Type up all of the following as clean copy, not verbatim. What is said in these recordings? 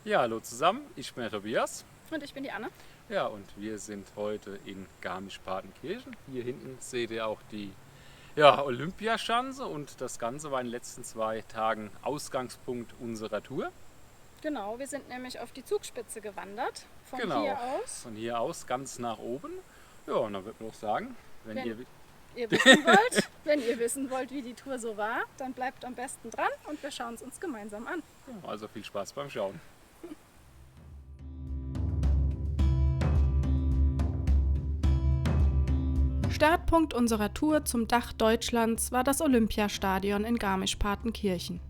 Ja, hallo zusammen, ich bin der Tobias. Und ich bin die Anne. Ja, und wir sind heute in Garmisch-Partenkirchen. Hier hinten seht ihr auch die Olympiaschanze und das Ganze war in den letzten 2 Tagen Ausgangspunkt unserer Tour. Genau, wir sind nämlich auf die Zugspitze gewandert. Von Genau, hier aus. von hier aus ganz nach oben. Ja, und dann würde man auch sagen, wenn Wenn ihr ihr wissen wollt, wenn ihr wissen wollt, wie die Tour so war, dann bleibt am besten dran und wir schauen es uns gemeinsam an. also viel Spaß beim Schauen. Startpunkt unserer Tour zum Dach Deutschlands war das Olympiastadion in Garmisch-Partenkirchen.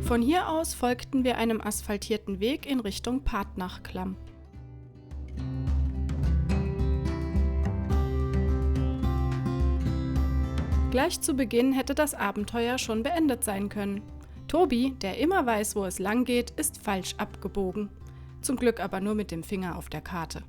Von hier aus folgten wir einem asphaltierten Weg in Richtung Partnachklamm. Gleich zu Beginn hätte das Abenteuer schon beendet sein können. Tobi, der immer weiß, wo es lang geht, ist falsch abgebogen. Zum Glück aber nur mit dem Finger auf der Karte.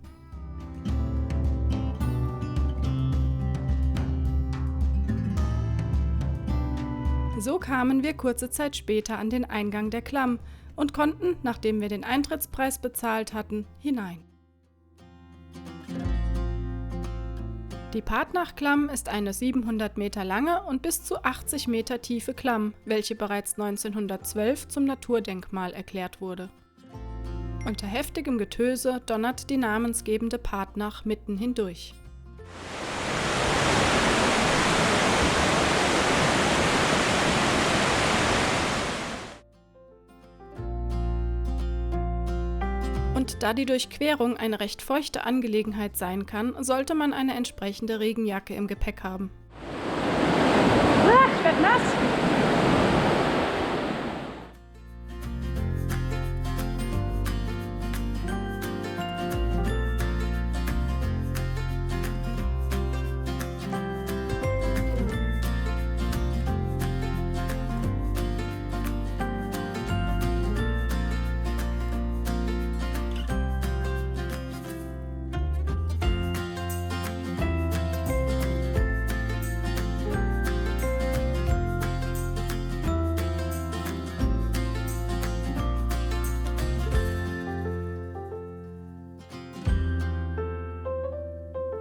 So kamen wir kurze Zeit später an den Eingang der Klamm und konnten, nachdem wir den Eintrittspreis bezahlt hatten, hinein. Die Partnachklamm ist eine 700 Meter lange und bis zu 80 Meter tiefe Klamm, welche bereits 1912 zum Naturdenkmal erklärt wurde. Unter heftigem Getöse donnert die namensgebende Partnach mitten hindurch. Und da die Durchquerung eine recht feuchte Angelegenheit sein kann, sollte man eine entsprechende Regenjacke im Gepäck haben. Ich werd nass!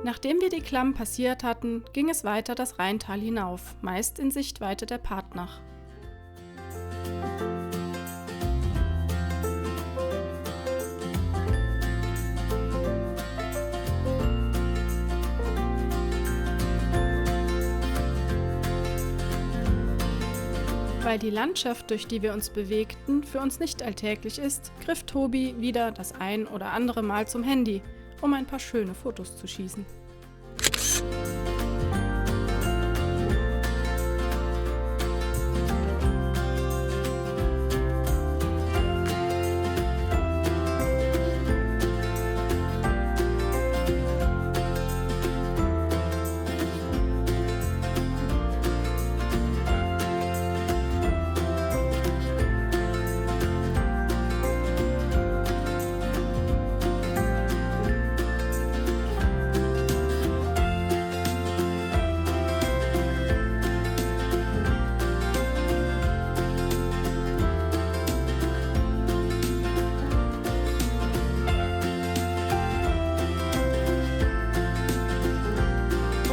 Nachdem wir die Klamm passiert hatten, ging es weiter das Rheintal hinauf, meist in Sichtweite der Partnach. Weil die Landschaft, durch die wir uns bewegten, für uns nicht alltäglich ist, griff Tobi wieder das ein oder andere Mal zum Handy, um ein paar schöne Fotos zu schießen.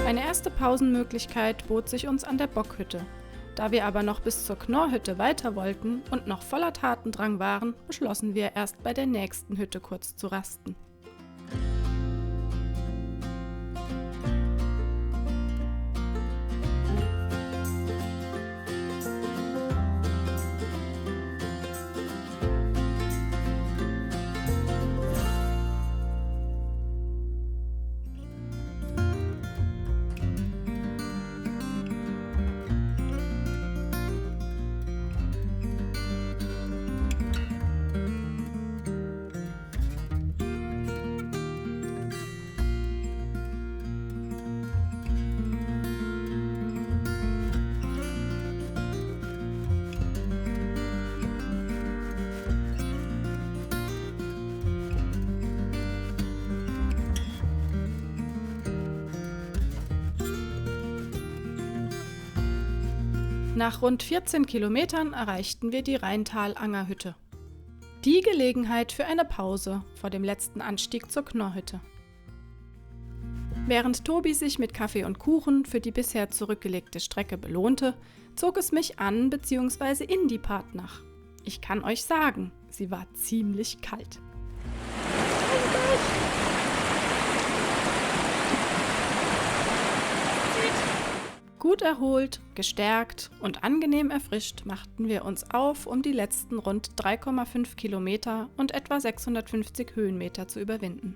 Eine erste Pausenmöglichkeit bot sich uns an der Bockhütte. Da wir aber noch bis zur Knorrhütte weiter wollten und noch voller Tatendrang waren, beschlossen wir erst bei der nächsten Hütte kurz zu rasten. Nach rund 14 Kilometern erreichten wir die Rheintal-Anger-Hütte. Die Gelegenheit für eine Pause vor dem letzten Anstieg zur Knorrhütte. Während Tobi sich mit Kaffee und Kuchen für die bisher zurückgelegte Strecke belohnte, zog es mich an bzw. in die Partnach. Ich kann euch sagen, sie war ziemlich kalt. Gut erholt, gestärkt und angenehm erfrischt machten wir uns auf, um die letzten rund 3,5 Kilometer und etwa 650 Höhenmeter zu überwinden.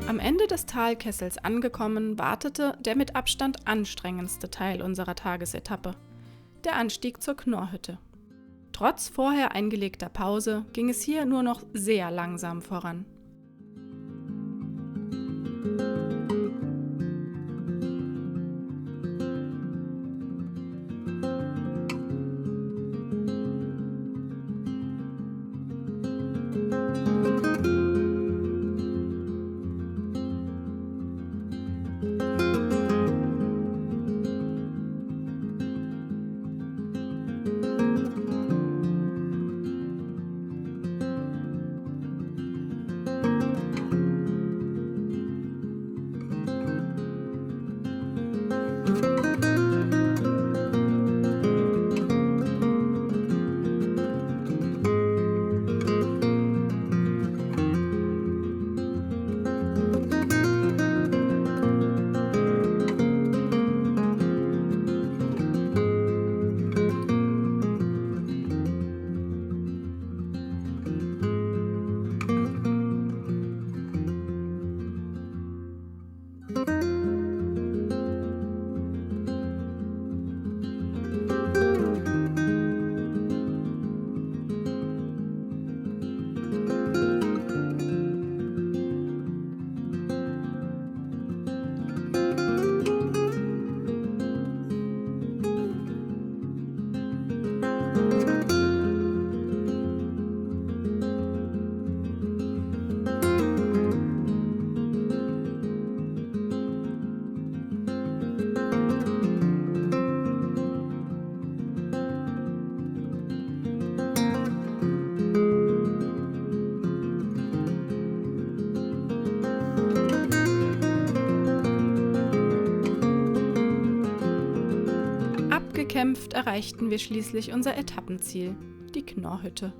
Am Ende des Talkessels angekommen, wartete der mit Abstand anstrengendste Teil unserer Tagesetappe, der Anstieg zur Knorrhütte. Trotz vorher eingelegter Pause ging es hier nur noch sehr langsam voran. Gekämpft erreichten wir schließlich unser Etappenziel, die Knorrhütte.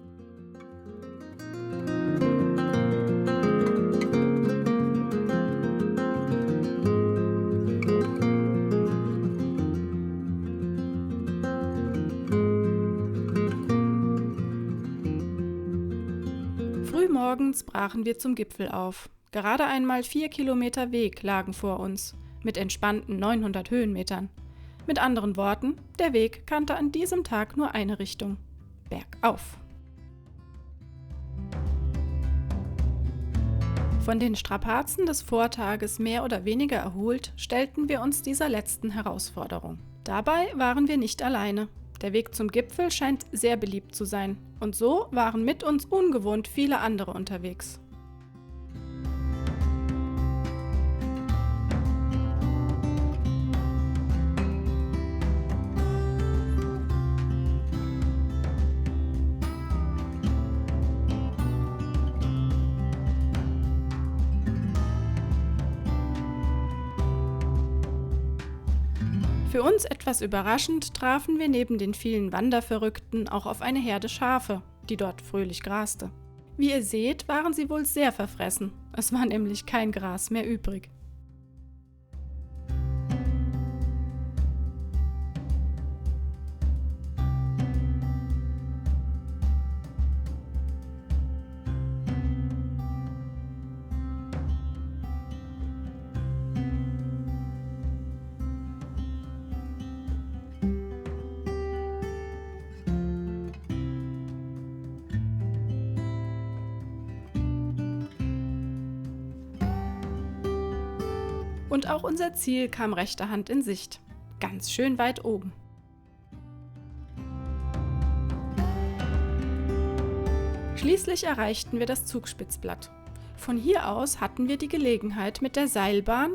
Frühmorgens brachen wir zum Gipfel auf. Gerade einmal 4 Kilometer Weg lagen vor uns, mit entspannten 900 Höhenmetern. Mit anderen Worten, der Weg kannte an diesem Tag nur eine Richtung: bergauf. Von den Strapazen des Vortages mehr oder weniger erholt, stellten wir uns dieser letzten Herausforderung. Dabei waren wir nicht alleine. Der Weg zum Gipfel scheint sehr beliebt zu sein, und so waren mit uns ungewohnt viele andere unterwegs. Für uns etwas überraschend trafen wir neben den vielen Wanderverrückten auch auf eine Herde Schafe, die dort fröhlich graste. Wie ihr seht, waren sie wohl sehr verfressen. Es war nämlich kein Gras mehr übrig. Und auch unser Ziel kam rechter Hand in Sicht. Ganz schön weit oben. Schließlich erreichten wir das Zugspitzplatt. Von hier aus hatten wir die Gelegenheit mit der Seilbahn,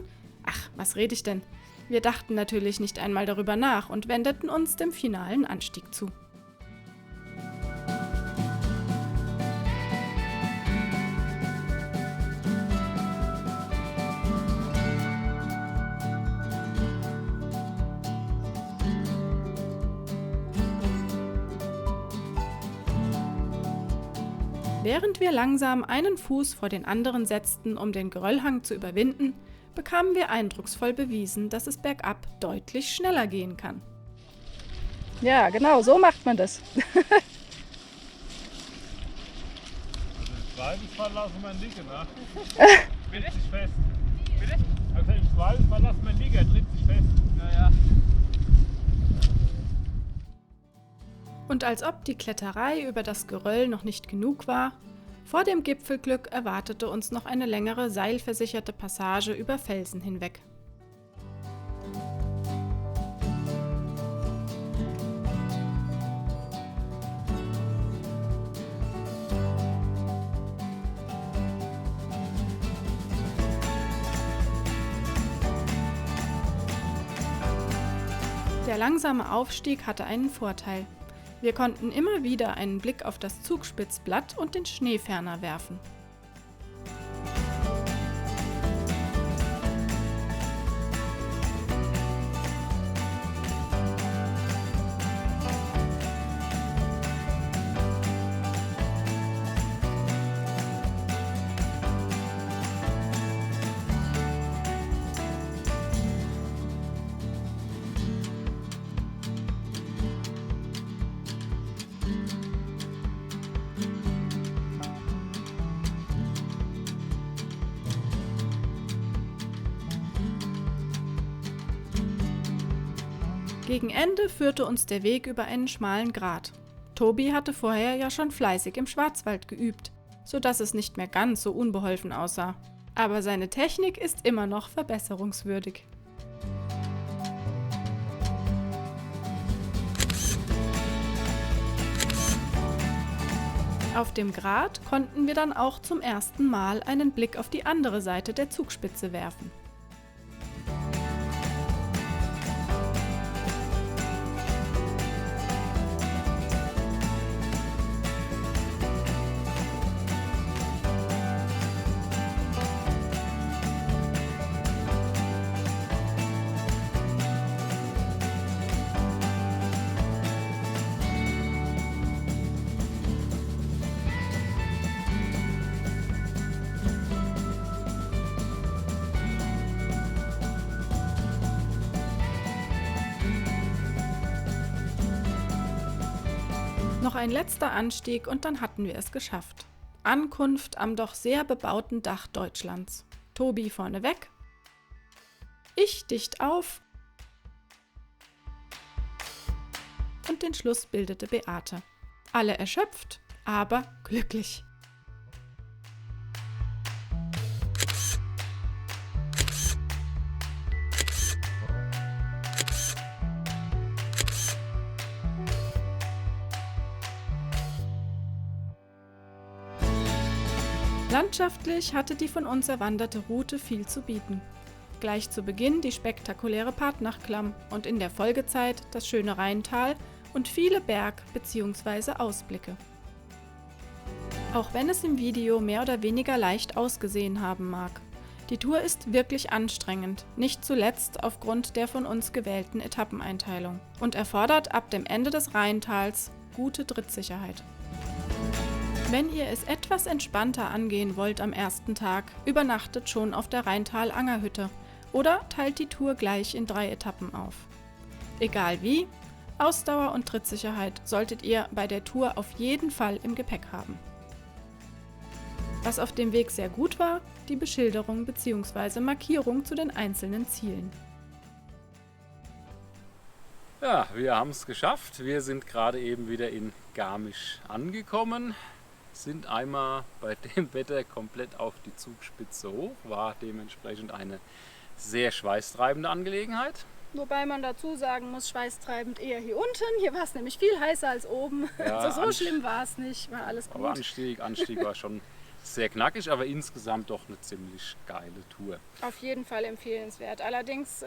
was rede ich denn? Wir dachten natürlich nicht einmal darüber nach und wendeten uns dem finalen Anstieg zu. Während wir langsam einen Fuß vor den anderen setzten, um den Geröllhang zu überwinden, bekamen wir eindrucksvoll bewiesen, dass es bergab deutlich schneller gehen kann. Ja, genau, so macht man das. Also im Zweifelsfall lassen wir ihn liegen, ne? Tritt sich fest. Bitte? Also im Zweifelsfall lassen wir ihn liegen, er tritt sich fest. Naja. Und als ob die Kletterei über das Geröll noch nicht genug war, vor dem Gipfelglück erwartete uns noch eine längere seilversicherte Passage über Felsen hinweg. Der langsame Aufstieg hatte einen Vorteil. Wir konnten immer wieder einen Blick auf das Zugspitzplatt und den Schneeferner werfen. Gegen Ende führte uns der Weg über einen schmalen Grat. Tobi hatte vorher ja schon fleißig im Schwarzwald geübt, sodass es nicht mehr ganz so unbeholfen aussah. Aber seine Technik ist immer noch verbesserungswürdig. Auf dem Grat konnten wir dann auch zum ersten Mal einen Blick auf die andere Seite der Zugspitze werfen. Noch ein letzter Anstieg und dann hatten wir es geschafft. Ankunft am doch sehr bebauten Dach Deutschlands. Tobi vorneweg, ich dicht auf und den Schluss bildete Beate. Alle erschöpft, aber glücklich. Landschaftlich hatte die von uns erwanderte Route viel zu bieten. Gleich zu Beginn die spektakuläre Partnachklamm und in der Folgezeit das schöne Rheintal und viele Berg- bzw. Ausblicke. Auch wenn es im Video mehr oder weniger leicht ausgesehen haben mag. Die Tour ist wirklich anstrengend, nicht zuletzt aufgrund der von uns gewählten Etappeneinteilung und erfordert ab dem Ende des Rheintals gute Trittsicherheit. Wenn ihr es etwas entspannter angehen wollt am ersten Tag, übernachtet schon auf der Rheintal-Angerhütte oder teilt die Tour gleich in 3 Etappen auf. Egal wie, Ausdauer und Trittsicherheit solltet ihr bei der Tour auf jeden Fall im Gepäck haben. Was auf dem Weg sehr gut war, die Beschilderung bzw. Markierung zu den einzelnen Zielen. Ja, wir haben es geschafft. Wir sind gerade eben wieder in Garmisch angekommen. Sind einmal bei dem Wetter komplett auf die Zugspitze hoch. War dementsprechend eine sehr schweißtreibende Angelegenheit. Wobei man dazu sagen muss, schweißtreibend eher hier unten. Hier war es nämlich viel heißer als oben. Ja, Also so schlimm war es nicht, war alles Aber gut. Anstieg war schon sehr knackig, aber insgesamt doch eine ziemlich geile Tour. Auf jeden Fall empfehlenswert. Allerdings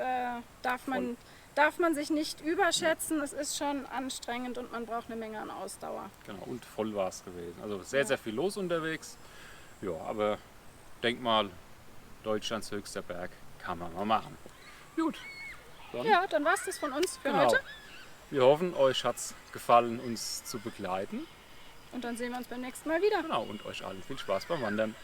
darf man sich nicht überschätzen. Es ist schon anstrengend und man braucht eine Menge an Ausdauer. Genau, und voll war es gewesen. Also sehr viel los unterwegs. Ja, aber denk mal, Deutschlands höchster Berg kann man mal machen. Gut. Dann, Ja, dann war es das von uns für genau. heute. Wir hoffen, euch hat es gefallen, uns zu begleiten. Und dann sehen wir uns beim nächsten Mal wieder. Genau, und euch allen viel Spaß beim Wandern.